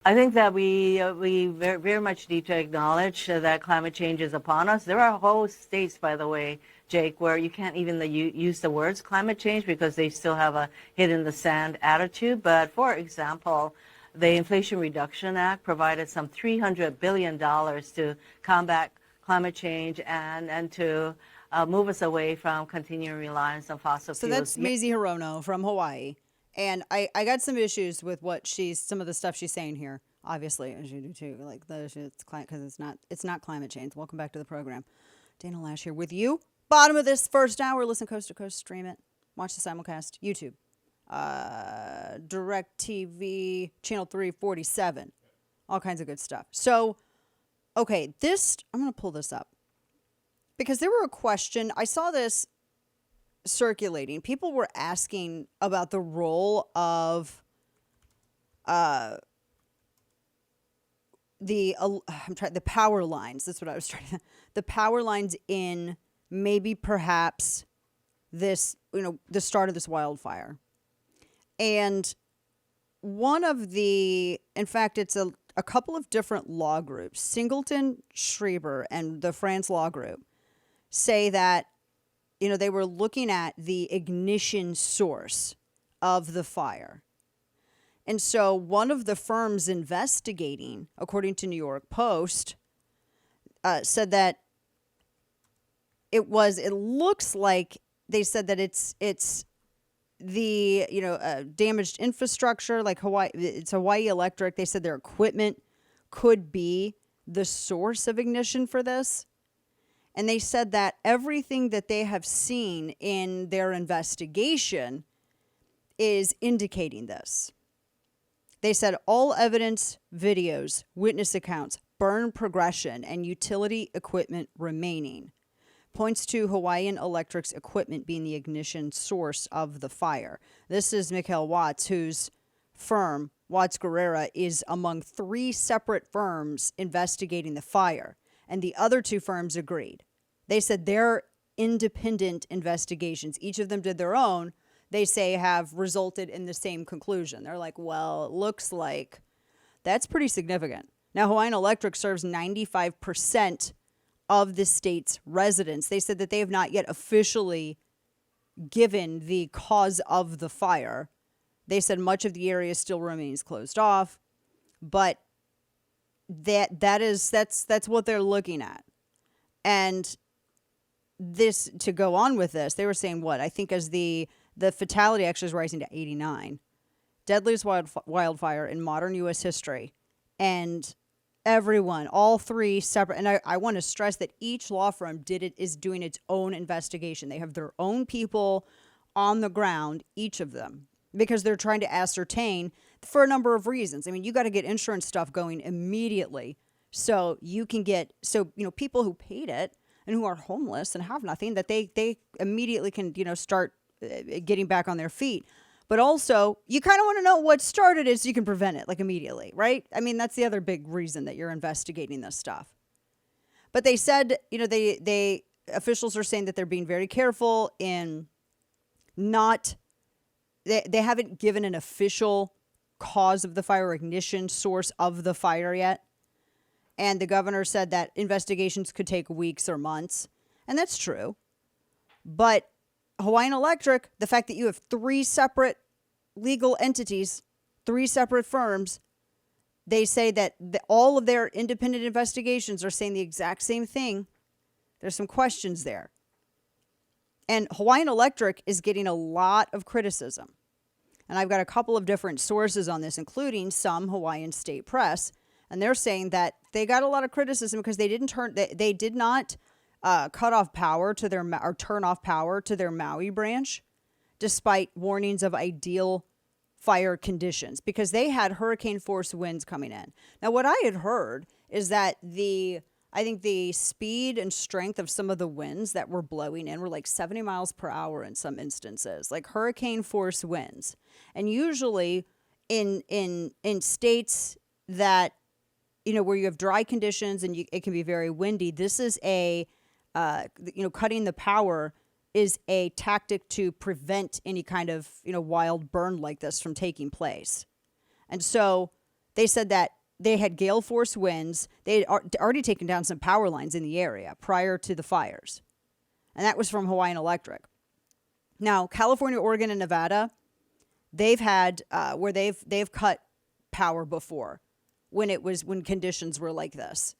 I think that we very, very much need to acknowledge that climate change is upon us. There are whole states, by the way, Jake, where you can't even use the words climate change because they still have a head in the sand attitude. But for example, the Inflation Reduction Act provided some $300 billion to combat climate change and to move us away from continuing reliance on fossil So fuels. that's Maisie Hirono from Hawaii. And I got some issues with some of the stuff she's saying here. Obviously, as you do too, like because it's not climate change. Welcome back to the program. Dana Loesch here with you. Bottom of this first hour. Listen coast to coast. Stream it. Watch the simulcast. YouTube. Direct TV channel 347. All kinds of good stuff. So, okay, I'm gonna pull this up because there were a question. I saw this circulating. People were asking about the role of the power lines. That's what I was trying to. The power lines in maybe perhaps this, the start of this wildfire. And in fact, it's a couple of different law groups, Singleton, Schreiber, and the France Law Group, say that, they were looking at the ignition source of the fire. And so one of the firms investigating, according to New York Post, said that it looks like they said that it's the, damaged infrastructure, like it's Hawaii Electric. They said their equipment could be the source of ignition for this. And they said that everything that they have seen in their investigation is indicating this. They said all evidence, videos, witness accounts, burn progression, and utility equipment remaining points to Hawaiian Electric's equipment being the ignition source of the fire. This is Mikhail Watts, whose firm, Watts Guerrera, is among 3 separate firms investigating the fire. And the other 2 firms agreed. They said their independent investigations, each of them did their own, they say have resulted in the same conclusion. They're like, well, it looks like that's pretty significant. Now, Hawaiian Electric serves 95% of the state's residents. They said that they have not yet officially given the cause of the fire. They said much of the area still remains closed off, but that's what they're looking at. And this, to go on with this, they were saying what? I think as the fatality actually is rising to 89. Deadliest wildfire in modern U.S. history. And everyone, all 3 separate, and I want to stress that each law firm is doing its own investigation. They have their own people on the ground, each of them, because they're trying to ascertain for a number of reasons. I mean, you got to get insurance stuff going immediately so you can get, people who paid it and who are homeless and have nothing, that they immediately can, start getting back on their feet. But also, you kind of want to know what started it so you can prevent it, like, immediately, right? I mean, that's the other big reason that you're investigating this stuff. But they said, they officials are saying that they're being very careful in they haven't given an official cause of the fire, ignition source of the fire yet. And the governor said that investigations could take weeks or months. And that's true. But Hawaiian Electric, the fact that you have 3 separate legal entities, 3 separate firms, they say that all of their independent investigations are saying the exact same thing. There's some questions there. And Hawaiian Electric is getting a lot of criticism. And I've got a couple of different sources on this, including some Hawaiian state press. And they're saying that they got a lot of criticism because they did not cut off power to or turn off power to their Maui branch, despite warnings of ideal fire conditions, because they had hurricane force winds coming in. Now, what I had heard is that I think the speed and strength of some of the winds that were blowing in were like 70 miles per hour in some instances, like hurricane force winds. And usually in states that, where you have dry conditions and it can be very windy, this is cutting the power is a tactic to prevent any kind of, wild burn like this from taking place. And so They said that they had gale force winds. They had already taken down some power lines in the area prior to the fires. And that was from Hawaiian Electric. Now, California, Oregon, and Nevada, they've had where they've cut power before when conditions were like this.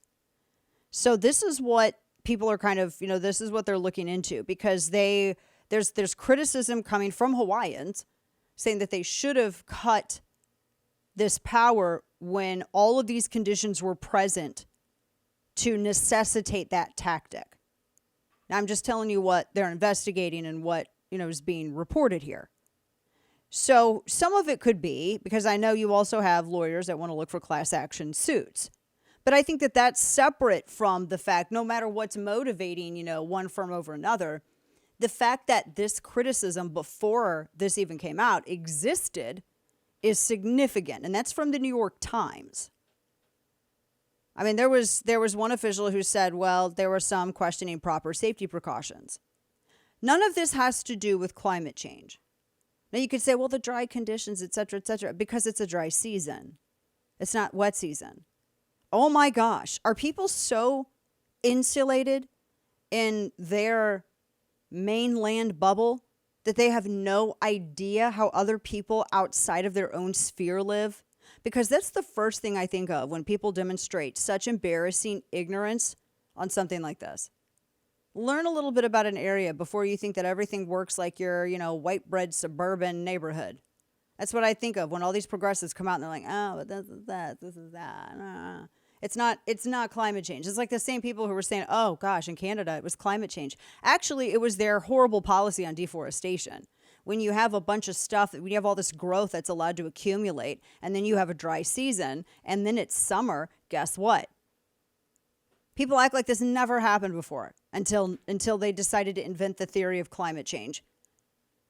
So this is what people are kind of, this is what they're looking into, because there's criticism coming from Hawaiians saying that they should have cut this power when all of these conditions were present to necessitate that tactic. Now, I'm just telling you what they're investigating and what, is being reported here. So some of it could be, because I know you also have lawyers that want to look for class action suits. But I think that that's separate from the fact, no matter what's motivating, one firm over another, the fact that this criticism before this even came out existed is significant. And that's from the New York Times. I mean, there was one official who said, well, there were some questioning proper safety precautions. None of this has to do with climate change. Now, you could say, well, the dry conditions, et cetera, because it's a dry season. It's not wet season. Oh, my gosh. Are people so insulated in their mainland bubble that they have no idea how other people outside of their own sphere live? Because that's the first thing I think of when people demonstrate such embarrassing ignorance on something like this. Learn a little bit about an area before you think that everything works like your, white bread suburban neighborhood. That's what I think of when all these progressives come out and they're like, oh, but this is that. It's not climate change. It's like the same people who were saying, oh gosh, in Canada, it was climate change. Actually, it was their horrible policy on deforestation. When you have a bunch of stuff, when you have all this growth that's allowed to accumulate, and then you have a dry season, and then it's summer, guess what? People act like this never happened before until they decided to invent the theory of climate change.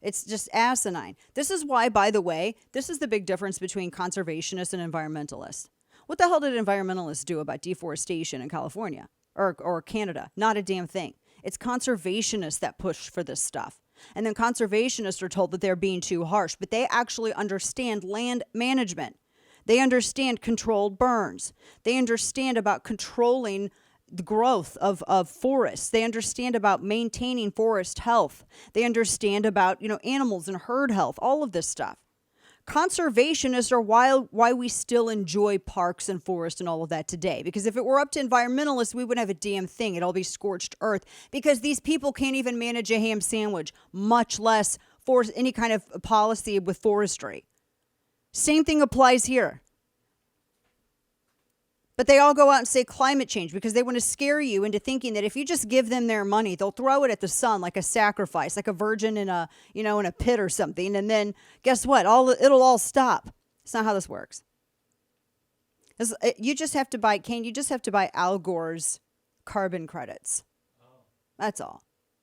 It's just asinine. This is why, by the way, this is the big difference between conservationists and environmentalists. What the hell did environmentalists do about deforestation in California or Canada? Not a damn thing. It's conservationists that push for this stuff. And then conservationists are told that they're being too harsh, but they actually understand land management. They understand controlled burns. They understand about controlling the growth of forests. They understand about maintaining forest health. They understand about, animals and herd health, all of this stuff. Conservationists are why we still enjoy parks and forests and all of that today. Because if it were up to environmentalists, we wouldn't have a damn thing. It'd all be scorched earth. Because these people can't even manage a ham sandwich, much less force any kind of policy with forestry. Same thing applies here. But they all go out and say climate change because they want to scare you into thinking that if you just give them their money, they'll throw it at the sun like a sacrifice, like a virgin in a pit or something. And then guess what? It'll all stop. It's not how this works. You just have to buy Al Gore's carbon credits. That's all.